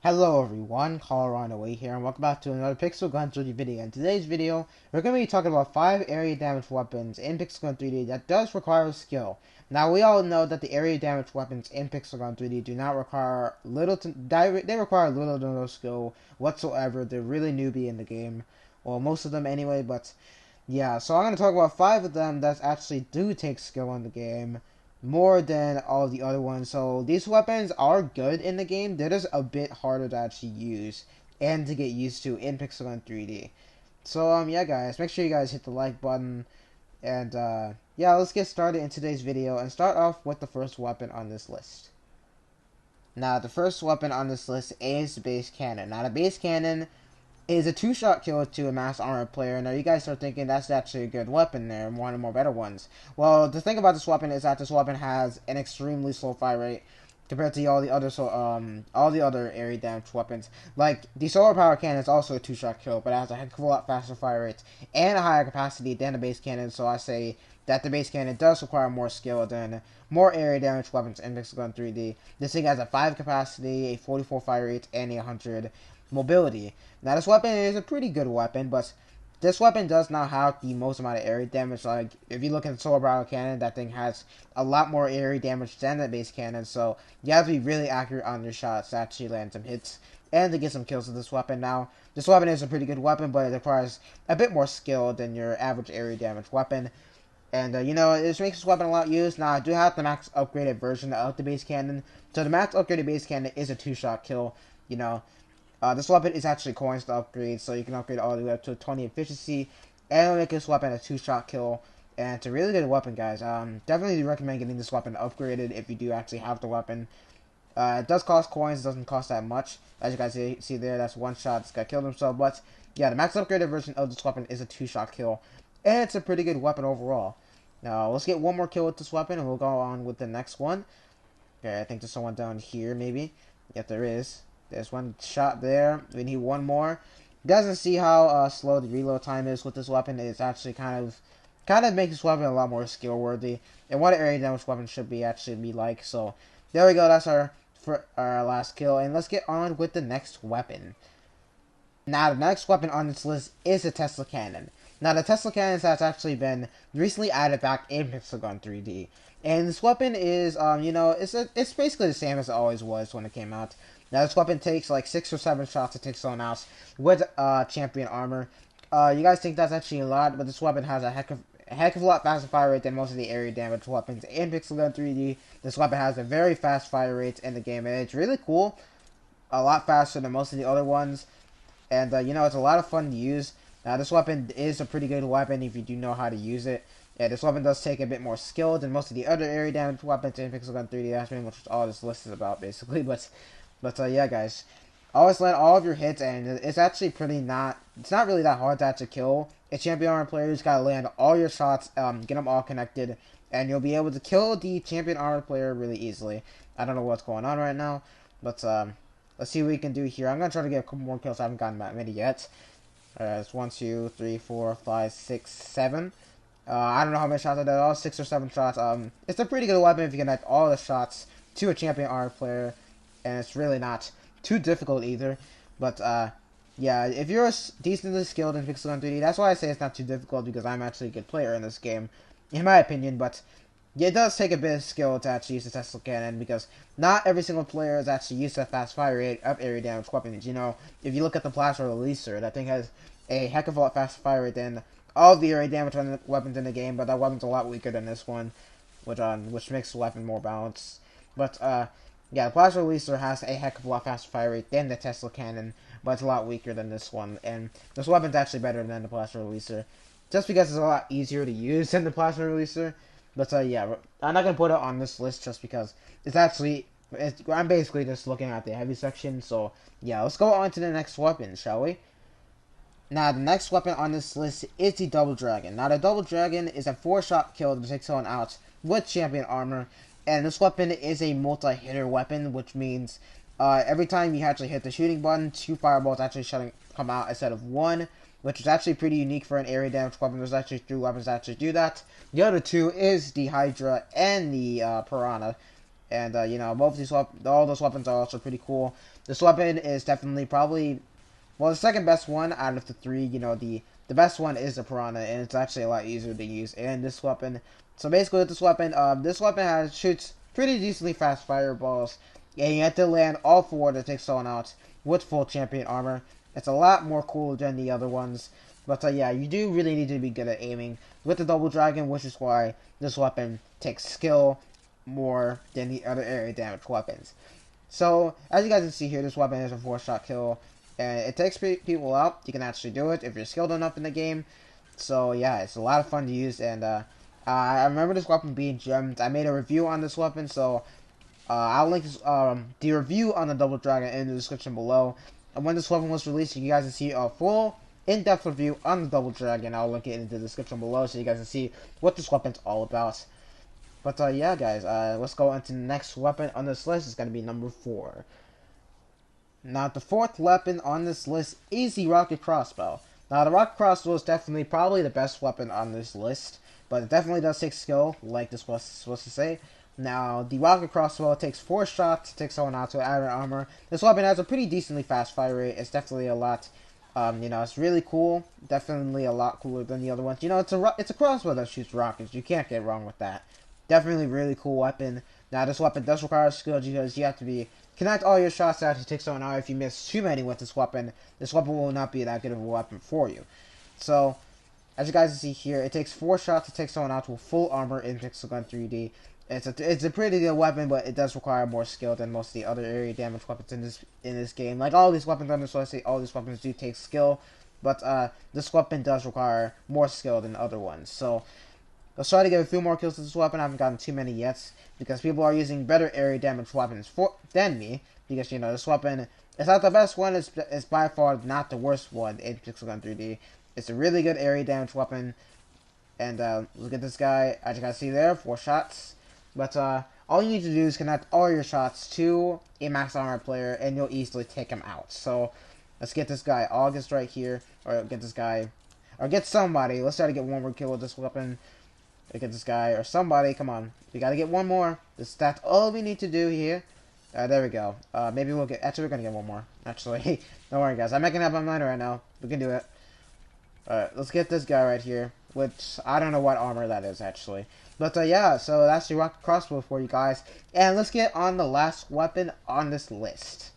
Hello everyone, Away here, and welcome back to another Pixel Gun 3D video. In today's video, we're going to be talking about 5 area damage weapons in Pixel Gun 3D that does require skill. Now, we all know that the area damage weapons in Pixel Gun 3D do not require they require little to no skill whatsoever. They're really newbie in the game. Well, most of them anyway, but yeah. So I'm going to talk about 5 of them that actually do take skill in the game more than all the other ones. So these weapons are good in the game. They're just a bit harder to actually use and to get used to in Pixel Gun 3D. So yeah guys, make sure you guys hit the like button and yeah, let's get started in today's video and start off with the first weapon on this list. Now the first weapon on this list is the base cannon. Now the base cannon is a two-shot kill to a mass armor player. Now you guys are thinking that's actually a good weapon there, one of the more better ones. Well, the thing about this weapon is that this weapon has an extremely slow fire rate compared to all the other area damage weapons. Like the solar power cannon is also a two-shot kill, but it has a heck of a lot faster fire rates and a higher capacity than the base cannon. So I say that the base cannon does require more skill than more area damage weapons in Pixel Gun 3D. This thing has a 5 capacity, a 44 fire rate, and a 100 mobility. Now this weapon is a pretty good weapon, but this weapon does not have the most amount of area damage. Like if you look at the solar power cannon, that thing has a lot more area damage than the base cannon, so you have to be really accurate on your shots to actually land some hits and to get some kills with this weapon. Now this weapon is a pretty good weapon, but it requires a bit more skill than your average area damage weapon. And, you know, this makes this weapon a lot used. Now, I do have the max upgraded version of the base cannon. So, the max upgraded base cannon is a two-shot kill. You know, this weapon is actually coins to upgrade, so you can upgrade all the way up to 20 efficiency. And it'll make this weapon a two-shot kill. And it's a really good weapon, guys. Definitely recommend getting this weapon upgraded if you do actually have the weapon. It does cost coins. It doesn't cost that much. As you guys see there, that's one shot. This guy killed himself. But, yeah, the max upgraded version of this weapon is a two-shot kill. And it's a pretty good weapon overall. Now, let's get one more kill with this weapon, and we'll go on with the next one. Okay, I think there's someone down here, maybe. Yep, there is. There's one shot there. We need one more. You guys can see how slow the reload time is with this weapon. It's actually kind of makes this weapon a lot more skill worthy, and what an area damage weapon should be like. So, there we go. That's our last kill, and let's get on with the next weapon. Now, the next weapon on this list is the Tesla Cannon. Now, the Tesla Cannon has actually been recently added back in Pixel Gun 3D. And this weapon is, you know, it's basically the same as it always was when it came out. Now, this weapon takes like 6 or 7 shots to take someone out with champion armor. You guys think that's actually a lot, but this weapon has a heck of a lot faster fire rate than most of the area damage weapons in Pixel Gun 3D. This weapon has a very fast fire rate in the game, and it's really cool. A lot faster than most of the other ones. And, you know, it's a lot of fun to use. Now, this weapon is a pretty good weapon if you do know how to use it. Yeah, this weapon does take a bit more skill than most of the other area damage weapons in Pixel Gun 3D. That's pretty much all this list is about, basically. But yeah, guys. Always land all of your hits, and it's actually it's not really that hard to actually kill a champion armor player. You just gotta land all your shots, get them all connected, and you'll be able to kill the champion armor player really easily. I don't know what's going on right now, but, let's see what we can do here. I'm going to try to get a couple more kills. I haven't gotten that many yet. It's 1, 2, 3, 4, 5, 6, 7. I don't know how many shots I did. All 6 or 7 shots. It's a pretty good weapon if you connect all the shots to a champion armor player. And it's really not too difficult either. But, yeah, if you're decently skilled in Pixel Gun 3D, that's why I say it's not too difficult, because I'm actually a good player in this game, in my opinion. But yeah, it does take a bit of skill to actually use the Tesla Cannon, because not every single player is actually used to a fast fire rate of area damage weapons. You know, if you look at the Plasma Releaser, that thing has a heck of a lot faster fire rate than all of the area damage weapons in the game, but that weapon's a lot weaker than this one, which makes the weapon more balanced. But, yeah, the Plasma Releaser has a heck of a lot faster fire rate than the Tesla Cannon, but it's a lot weaker than this one, and this weapon's actually better than the Plasma Releaser, just because it's a lot easier to use than the Plasma Releaser. But, yeah, I'm not going to put it on this list just because I'm basically just looking at the heavy section. So, yeah, let's go on to the next weapon, shall we? Now, the next weapon on this list is the Double Dragon. Now, the Double Dragon is a 4-shot kill to take someone out with champion armor. And this weapon is a multi-hitter weapon, which means every time you actually hit the shooting button, 2 fireballs actually come out instead of 1. Which is actually pretty unique for an area damage weapon. There's actually 3 weapons that actually do that. The other 2 is the Hydra and the Piranha. And you know, both these all those weapons are also pretty cool. This weapon is definitely probably, well, the second best one out of the three. You know, the best one is the Piranha, and it's actually a lot easier to use. And this weapon, so basically with this weapon shoots pretty decently fast fireballs, and you have to land all four to take someone out with full champion armor. It's a lot more cool than the other ones. But yeah, you do really need to be good at aiming with the double dragon, which is why this weapon takes skill more than the other area damage weapons. So, as you guys can see here, this weapon is a 4-shot kill, and it takes people out. You can actually do it if you're skilled enough in the game. So yeah, it's a lot of fun to use, and I remember this weapon being gemmed. I made a review on this weapon, so I'll link the review on the double dragon in the description below. And when this weapon was released, you guys can see a full in-depth review on the double dragon. I'll link it in the description below so you guys can see what this weapon's all about. But yeah, guys, let's go into the next weapon on this list. It's going to be number 4. Now, the 4th weapon on this list is the rocket crossbow. Now, the rocket crossbow is definitely probably the best weapon on this list, but it definitely does take skill, like this was supposed to say. Now, the rocket crossbow takes 4 shots to take someone out to iron armor. This weapon has a pretty decently fast fire rate. It's definitely a lot, you know, it's really cool. Definitely a lot cooler than the other ones. You know, it's a crossbow that shoots rockets. You can't get wrong with that. Definitely really cool weapon. Now, this weapon does require skill because you have to connect all your shots to actually take someone out. If you miss too many with this weapon will not be that good of a weapon for you. So, as you guys can see here, it takes 4 shots to take someone out with full armor in Pixel Gun 3D. It's a pretty good weapon, but it does require more skill than most of the other area damage weapons in this game. Like all these weapons on this list, all these weapons do take skill, but this weapon does require more skill than other ones. So let's try to get a few more kills with this weapon. I haven't gotten too many yet because people are using better area damage weapons than me. Because you know this weapon, it's not the best one. It's by far not the worst one in Pixel Gun 3D. It's a really good area damage weapon. And look at this guy. As you guys see there, 4 shots. But all you need to do is connect all your shots to a max armor player, and you'll easily take him out. So let's get this guy August right here, or get this guy, or get somebody. Let's try to get one more kill with this weapon. Get this guy or somebody. Come on, we gotta get one more. That's all we need to do here. There we go. Maybe we'll get. Actually, we're gonna get one more. Actually, don't worry, guys. I'm making up my mind right now. We can do it. Alright, let's get this guy right here. Which I don't know what armor that is actually. But yeah, so that's the rocket crossbow for you guys. And let's get on the last weapon on this list.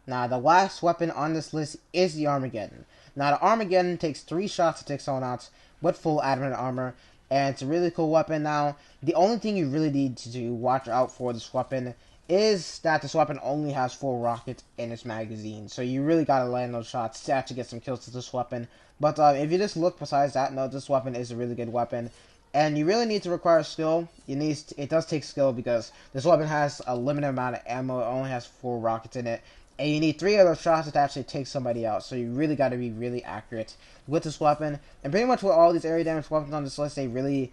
Now, the last weapon on this list is the Armageddon. Now, the Armageddon takes 3 shots to take someone out with full adamant armor. And it's a really cool weapon. Now, the only thing you really need to watch out for this weapon is that this weapon only has 4 rockets in its magazine. So you really gotta land those shots to actually get some kills with this weapon. But if you just look besides that, no, this weapon is a really good weapon. And you really need to require skill. It does take skill because this weapon has a limited amount of ammo. It only has 4 rockets in it. And you need 3 other shots to actually take somebody out. So you really got to be really accurate with this weapon. And pretty much with all these area damage weapons on this list, it really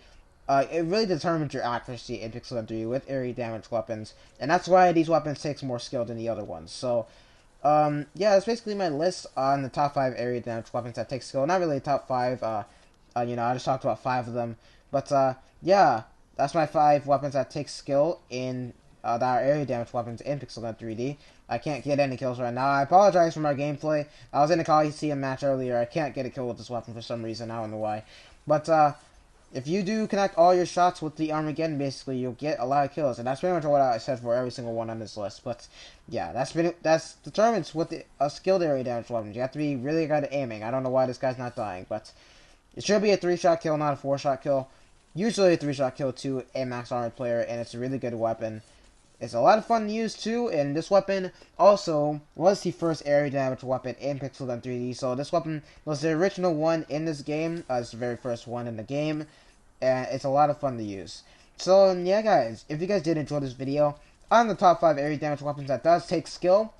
determines your accuracy in Pixel Gun 3 with area damage weapons. And that's why these weapons take more skill than the other ones. So, yeah, that's basically my list on the top 5 area damage weapons that take skill. Not really top 5, you know, I just talked about 5 of them. But, yeah, that's my 5 weapons that take skill in, that are area damage weapons in Pixel Gun 3D. I can't get any kills right now. I apologize for my gameplay. I was in a Coliseum match earlier. I can't get a kill with this weapon for some reason. I don't know why. But, if you do connect all your shots with the Armageddon, basically, you'll get a lot of kills. And that's pretty much what I said for every single one on this list. But, yeah, that's determines with a skilled area damage weapon. You have to be really good at aiming. I don't know why this guy's not dying, but it should be a 3-shot kill, not a 4-shot kill. Usually a 3-shot kill to a max armor player, and it's a really good weapon. It's a lot of fun to use too, and this weapon also was the first area damage weapon in Pixel Gun 3D. So this weapon was the original one in this game. It's the very first one in the game, and it's a lot of fun to use. So yeah, guys, if you guys did enjoy this video on the top 5 area damage weapons that does take skill,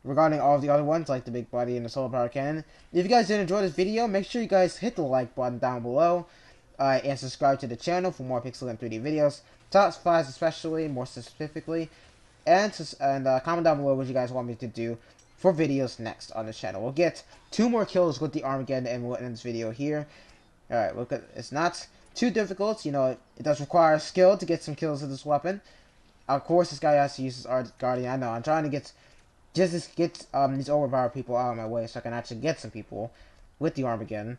regarding all of the other ones like the big body and the solar power cannon, if you guys did enjoy this video, make sure you guys hit the like button down below. And subscribe to the channel for more Pixel Gun 3D videos, top 5s especially, more specifically, and comment down below what you guys want me to do for videos next on this channel. We'll get 2 more kills with the Armageddon and we'll end this video here. Alright, look, it's not too difficult, you know, it does require skill to get some kills with this weapon. Of course, this guy has to use his Art Guardian. I know. I'm trying to get just get these overpowered people out of my way so I can actually get some people with the Armageddon.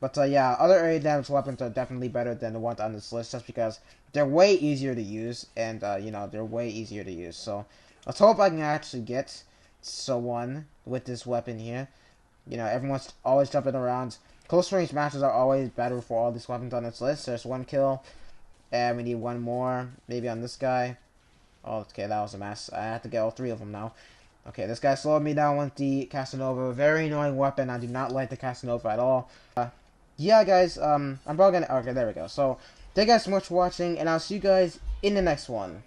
But yeah, other area damage weapons are definitely better than the ones on this list, just because they're way easier to use, and you know, they're way easier to use. So let's hope I can actually get someone with this weapon here. You know, everyone's always jumping around. Close range matches are always better for all these weapons on this list. There's one kill, and we need one more, maybe on this guy. Oh, okay, that was a mess. I have to get all 3 of them now. Okay, this guy slowed me down with the Casanova. Very annoying weapon. I do not like the Casanova at all. Yeah, guys, I'm probably gonna... Okay, there we go. So, thank you guys so much for watching, and I'll see you guys in the next one.